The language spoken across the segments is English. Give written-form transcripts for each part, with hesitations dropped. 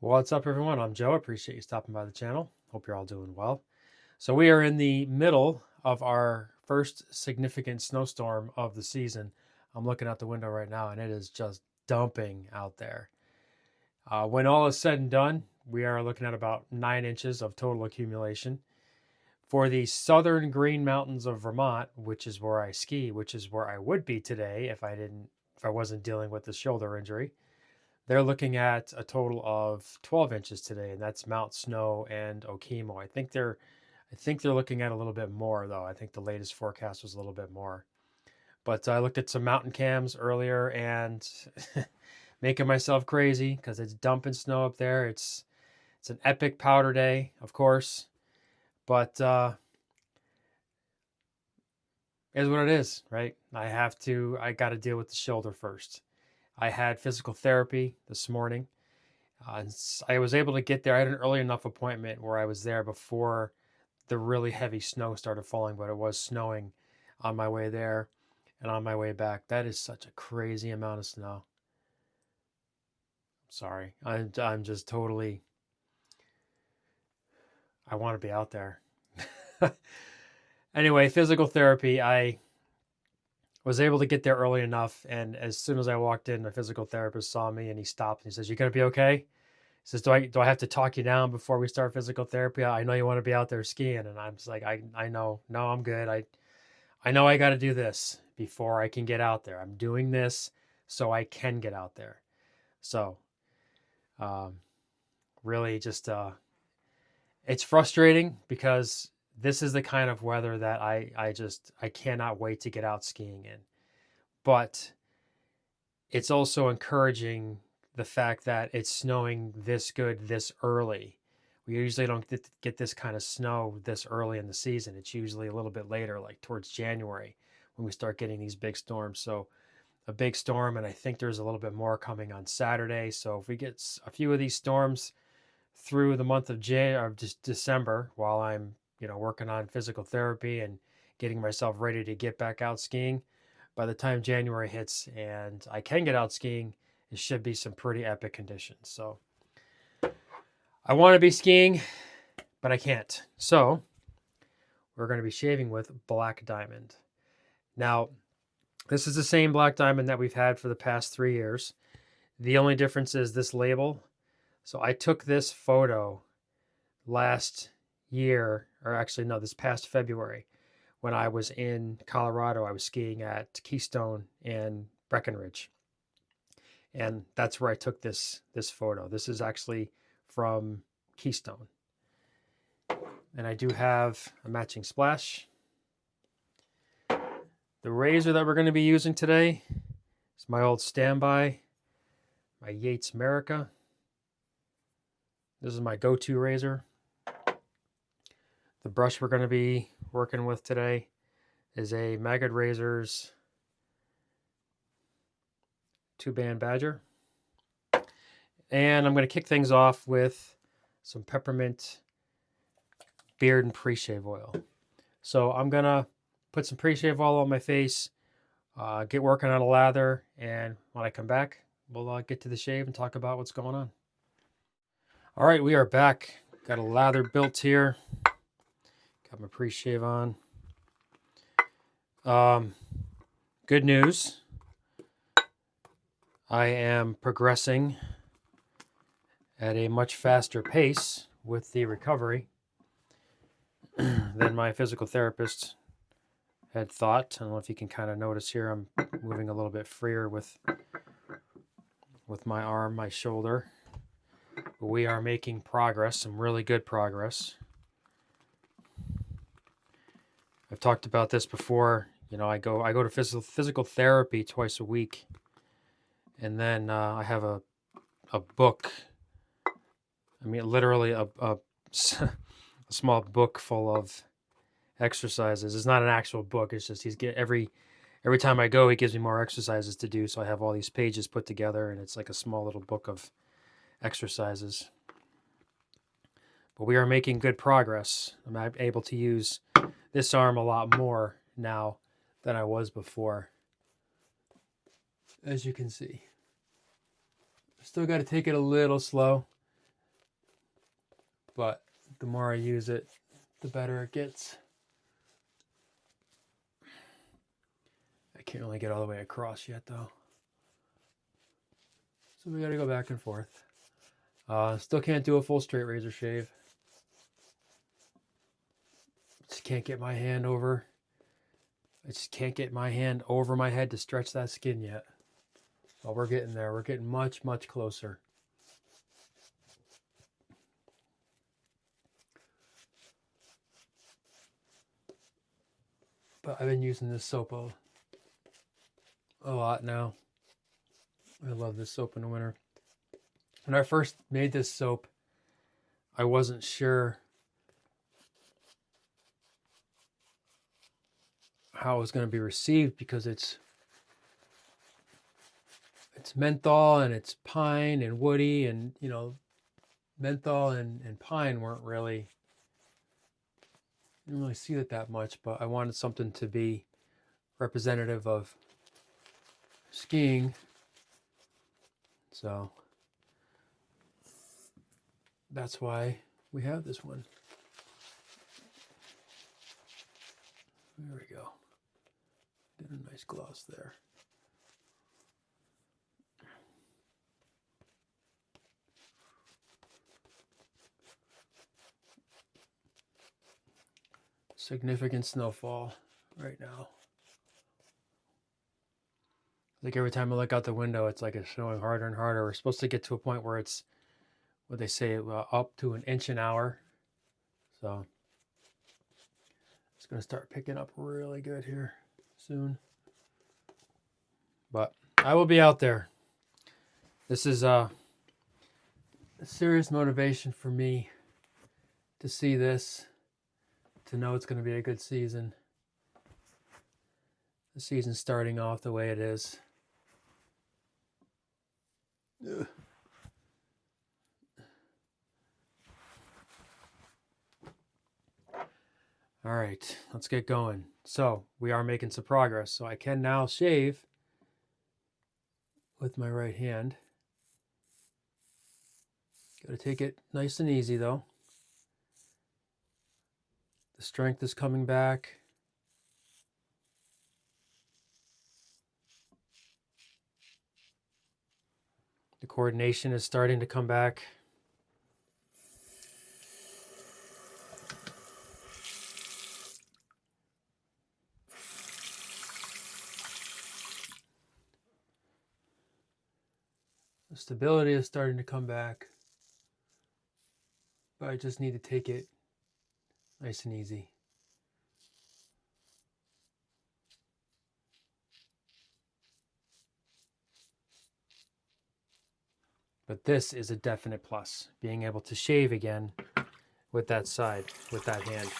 What's up, everyone? I'm Joe. Appreciate you stopping by the channel. Hope you're all doing well. So we are in the middle of our first significant snowstorm of the season. I'm looking out the window right now, and it is just dumping out there. When all is said and done, we are looking at about 9 inches of total accumulation. For the southern Green Mountains of Vermont, which is where I ski, which is where I would be today if I wasn't dealing with the shoulder injury. They're looking at a total of 12 inches today, and that's Mount Snow and Okemo. I think they're looking at a little bit more though. I think the latest forecast was a little bit more. But I looked at some mountain cams earlier and making myself crazy because it's dumping snow up there. It's an epic powder day, of course, but is what it is, right? I got to deal with the shoulder first. I had physical therapy this morning. I was able to get there. I had an early enough appointment where I was there before the really heavy snow started falling, but it was snowing on my way there and on my way back. That is such a crazy amount of snow. Sorry. I'm just totally, I want to be out there. Anyway, physical therapy, I was able to get there early enough. And as soon as I walked in, the physical therapist saw me and he stopped and he says, "You going to be okay?" He says, do I have to talk you down before we start physical therapy? I know you want to be out there skiing." And I'm just like, I know, no, I'm good. I know I got to do this before I can get out there. I'm doing this so I can get out there. So, um, really just, it's frustrating because this is the kind of weather that I cannot wait to get out skiing in. But it's also encouraging the fact that it's snowing this good this early. We usually don't get this kind of snow this early in the season. It's usually a little bit later, like towards January, when we start getting these big storms. So a big storm, and I think there's a little bit more coming on Saturday. So if we get a few of these storms through the month of just December, while I'm working on physical therapy and getting myself ready to get back out skiing, by the time January hits and I can get out skiing, it should be some pretty epic conditions. So I want to be skiing, but I can't. So we're going to be shaving with Black Diamond. Now, this is the same Black Diamond that we've had for the past 3 years. The only difference is this label. So I took this photo last year, or actually, no, this past February, when I was in Colorado. I was skiing at Keystone and Breckenridge. And that's where I took this photo. This is actually from Keystone. And I do have a matching splash. The razor that we're going to be using today is my old standby, my Yates America. This is my go-to razor. The brush we're going to be working with today is a Maggot Razors 2-band Badger. And I'm going to kick things off with some peppermint beard and pre-shave oil. So I'm going to put some pre-shave oil on my face, get working on a lather, and when I come back, we'll get to the shave and talk about what's going on. All right, we are back. Got a lather built here. Got my pre-shave on. Good news. I am progressing at a much faster pace with the recovery than my physical therapist had thought. I don't know if you can kind of notice here, I'm moving a little bit freer with my arm, my shoulder. But we are making progress, some really good progress. I've talked about this before. I go to physical therapy twice a week, and then I have a book. I mean, literally a small book full of exercises. It's not an actual book. It's just every time I go, he gives me more exercises to do. So I have all these pages put together, and it's like a small little book of exercises. But we are making good progress. I'm able to use this arm a lot more now than I was before, as you can see. Still got to take it a little slow. but the more I use it, the better it gets. I can't really get all the way across yet though. So we gotta go back and forth. Still can't do a full straight razor shave. Just can't get my hand over. I just can't get my hand over my head to stretch that skin yet. But we're getting there. We're getting much, much closer. But I've been using this soap a lot now. I love this soap in the winter. When I first made this soap, I wasn't sure how it was going to be received because it's menthol and it's pine and woody, and you know, menthol and pine weren't really, didn't really see it that much, but I wanted something to be representative of skiing. So that's why we have this one. There we go. Did a nice gloss there. Significant snowfall right now. Like every time I look out the window, it's like it's snowing harder and harder. We're supposed to get to a point where it's, what they say, up to an inch an hour. So it's going to start picking up really good here soon. But I will be out there. This is a serious motivation for me to see this, to know it's going to be a good season. The season's starting off the way it is. Ugh. All right, let's get going. So we are making some progress. So I can now shave with my right hand. Got to take it nice and easy though. The strength is coming back. The coordination is starting to come back. The stability is starting to come back. But I just need to take it nice and easy. But this is a definite plus, being able to shave again with that side, with that hand.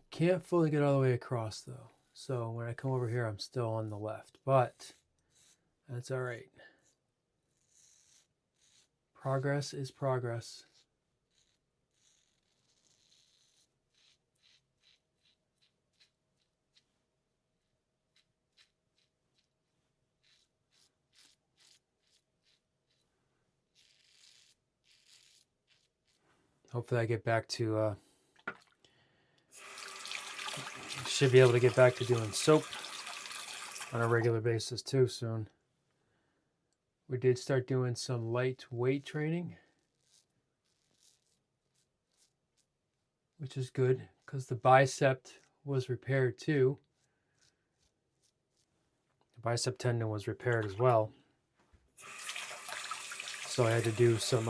Can't fully get all the way across though. So when I come over here, I'm still on the left, but that's all right. Progress is progress. Hopefully I get back to, should be able to get back to doing soap on a regular basis too soon. We did start doing some light weight training, which is good because the bicep was repaired too. The bicep tendon was repaired as well. So I had to do some,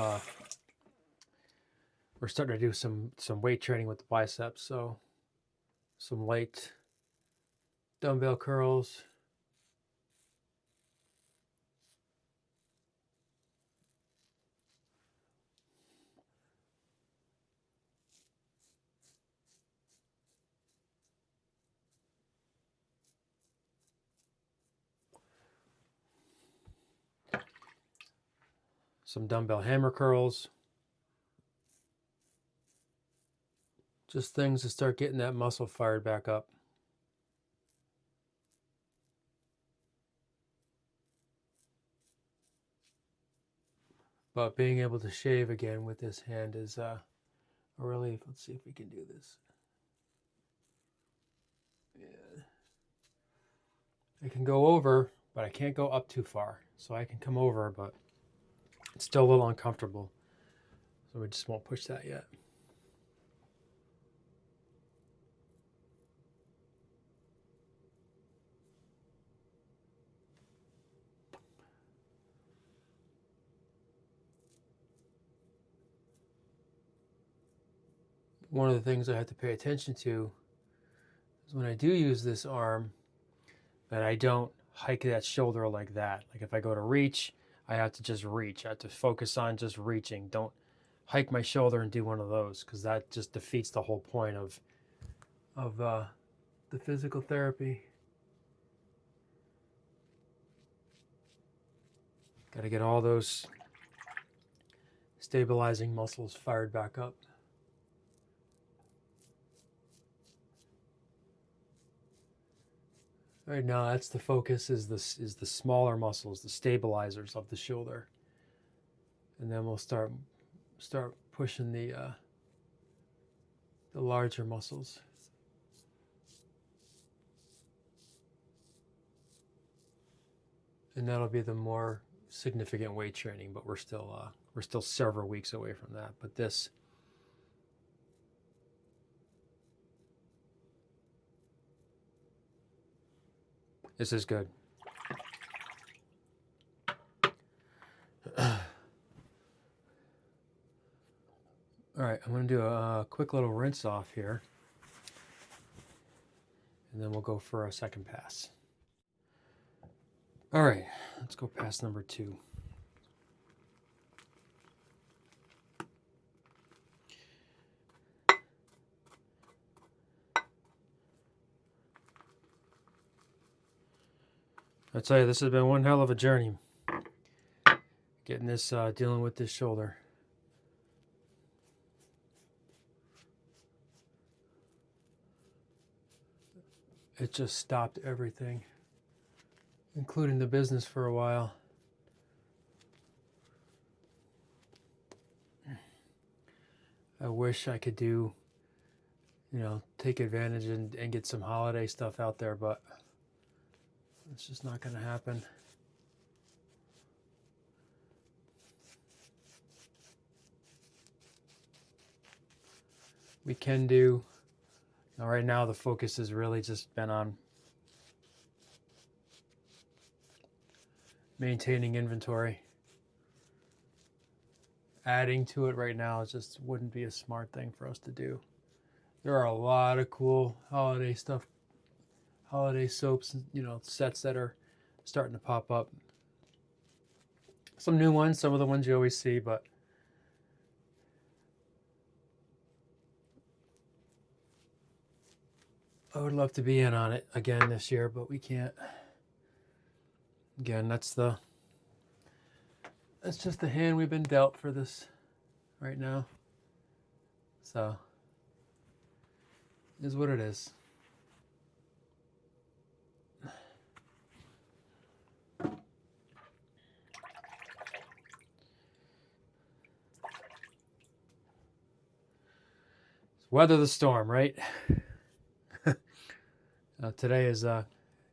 we're starting to do some weight training with the biceps. So some light dumbbell curls. Some dumbbell hammer curls. Just things to start getting that muscle fired back up. But being able to shave again with this hand is a relief. Let's see if we can do this. Yeah. I can go over, but I can't go up too far. So I can come over, but it's still a little uncomfortable. So we just won't push that yet. One of the things I have to pay attention to is when I do use this arm, that I don't hike that shoulder like that. Like if I go to reach, I have to just reach. I have to focus on just reaching. Don't hike my shoulder and do one of those, because that just defeats the whole point of the physical therapy. Got to get all those stabilizing muscles fired back up. Right now, that's the focus, is the smaller muscles, the stabilizers of the shoulder, and then we'll start pushing the larger muscles. And that'll be the more significant weight training, but we're still several weeks away from that. But this is good. All right, I'm going to do a quick little rinse off here, and then we'll go for a second pass. All right, let's go pass number 2. I tell you, this has been one hell of a journey, getting this, dealing with this shoulder. It just stopped everything, including the business for a while. I wish I could do, take advantage and get some holiday stuff out there, but it's just not going to happen. We can do, right now the focus has really just been on maintaining inventory. Adding to it right now just wouldn't be a smart thing for us to do. There are a lot of cool holiday stuff, holiday soaps, sets that are starting to pop up. Some new ones, some of the ones you always see, but I would love to be in on it again this year, but we can't. Again, that's just the hand we've been dealt for this right now. So, it is what it is. Weather the storm, right? Today is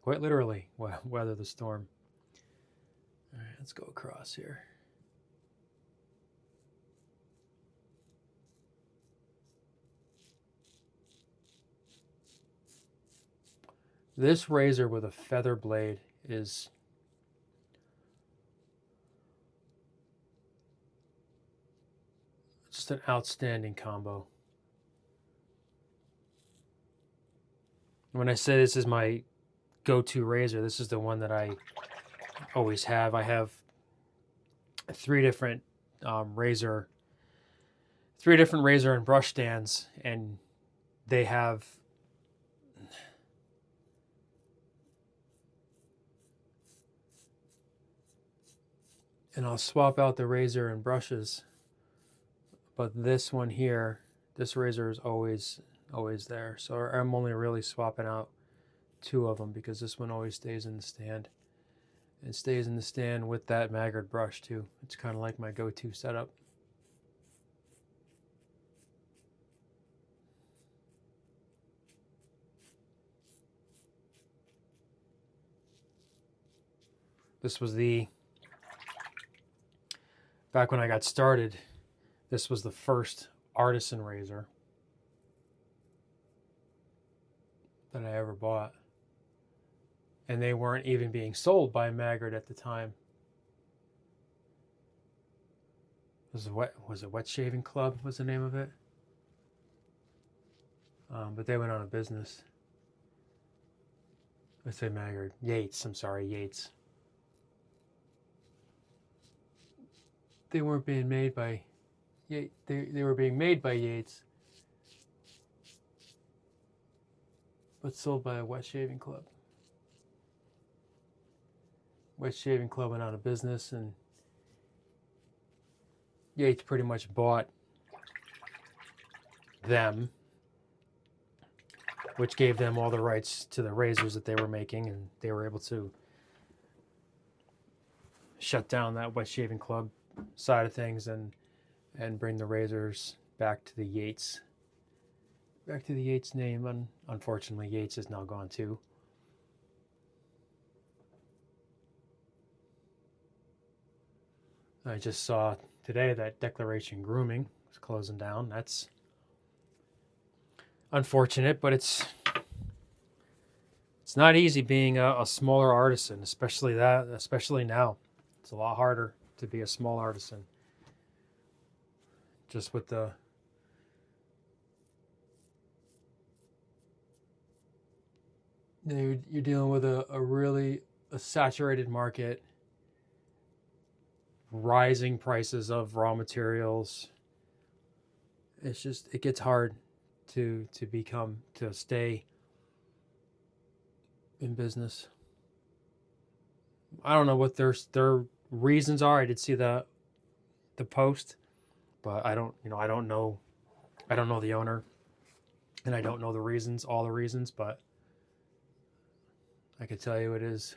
quite literally weather the storm. All right, let's go across here. This razor with a feather blade is just an outstanding combo. When I say this is my go-to razor, this is the one that I always have. I have 3 different razor and brush stands, and they have and I'll swap out the razor and brushes, but this one here, this razor is always always there. So I'm only really swapping out 2 of them because this one always stays in the stand. It stays in the stand with that Maggard brush too. It's kind of like my go-to setup. This was back when I got started, this was the first artisan razor that I ever bought. And they weren't even being sold by Maggard at the time. Was it Wet Shaving Club was the name of it? But they went out of business. I say Maggard. Yates, I'm sorry, Yates. They weren't being made by Yates. They were being made by Yates, but sold by a Wet Shaving Club. Wet Shaving Club went out of business, and Yates pretty much bought them, which gave them all the rights to the razors that they were making, and they were able to shut down that Wet Shaving Club side of things and bring the razors back to the Yates name. And unfortunately, Yates is now gone too. I just saw today that Declaration Grooming is closing down. That's unfortunate, but it's not easy being a smaller artisan, especially now. It's a lot harder to be a small artisan. Just with you're dealing with a really saturated market, rising prices of raw materials. It gets hard to stay in business. I don't know what their reasons are. I did see the post, but I don't know the owner, and I don't know all the reasons, but I could tell you it is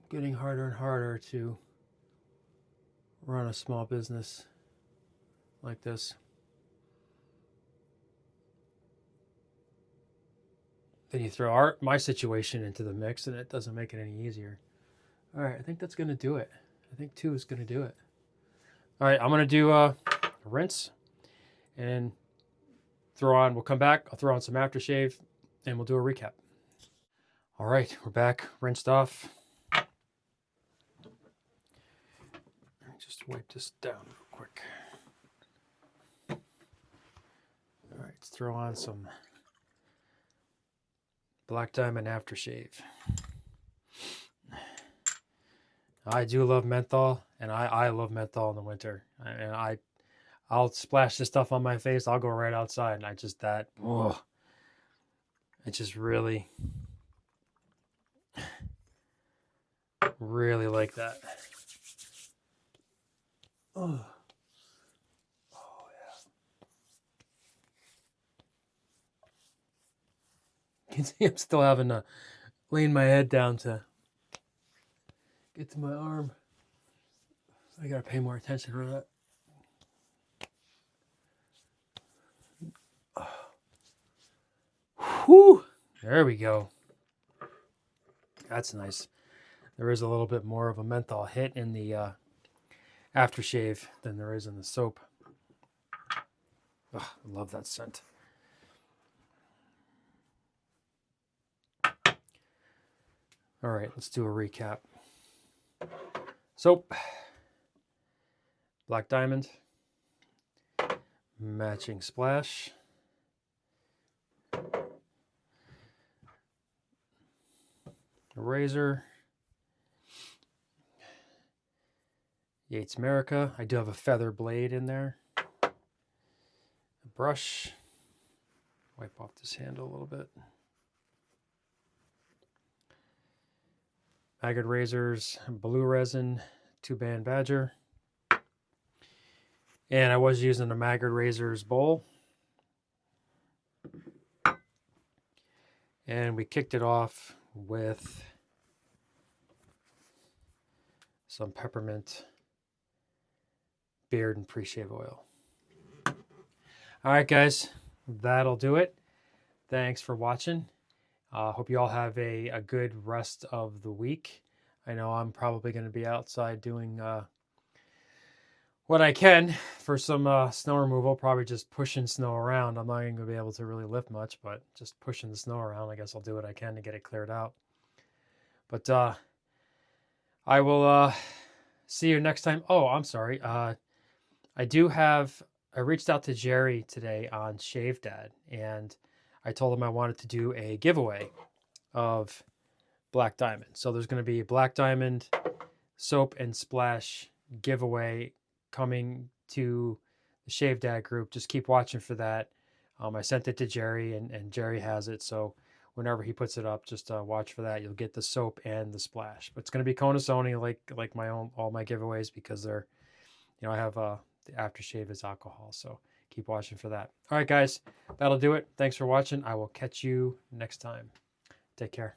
getting harder and harder to run a small business like this. Then you throw my situation into the mix, and it doesn't make it any easier. All right, I think that's going to do it. I think 2 is going to do it. All right, I'm going to do a rinse and we'll come back. I'll throw on some aftershave, and we'll do a recap. All right, we're back, rinsed off. Just wipe this down real quick. All right, let's throw on some Black Diamond aftershave. I do love menthol, and I love menthol in the winter. And I'll splash this stuff on my face. I'll go right outside, and it just really, really like that. Oh yeah. You can see I'm still having to lean my head down to get to my arm. I gotta pay more attention to that. Whew! There we go. That's nice. There is a little bit more of a menthol hit in the aftershave than there is in the soap. I love that scent. All right, let's do a recap. Soap, Black Diamond, matching splash, a razor, Yates America. I do have a feather blade in there. A brush. Wipe off this handle a little bit. Maggard razors, blue resin, 2-band Badger. And I was using a Maggard Razor's bowl. And we kicked it off with some peppermint beard and pre-shave oil. All right, guys, that'll do it. Thanks for watching. Hope you all have a good rest of the week. I know I'm probably going to be outside doing what I can for some snow removal, probably just pushing snow around. I'm not even going to be able to really lift much, but just pushing the snow around. I guess I'll do what I can to get it cleared out. But I will see you next time. Oh, I'm sorry. I reached out to Jerry today on Shave Dad, and I told him I wanted to do a giveaway of Black Diamond. So there's going to be a Black Diamond soap and splash giveaway coming to the Shave Dad group. Just keep watching for that. I sent it to Jerry, and Jerry has it. So whenever he puts it up, just watch for that. You'll get the soap and the splash. But it's going to be Kona Sony, like all my giveaways, because they're, I have the aftershave is alcohol. So keep watching for that. All right, guys, that'll do it. Thanks for watching. I will catch you next time. Take care.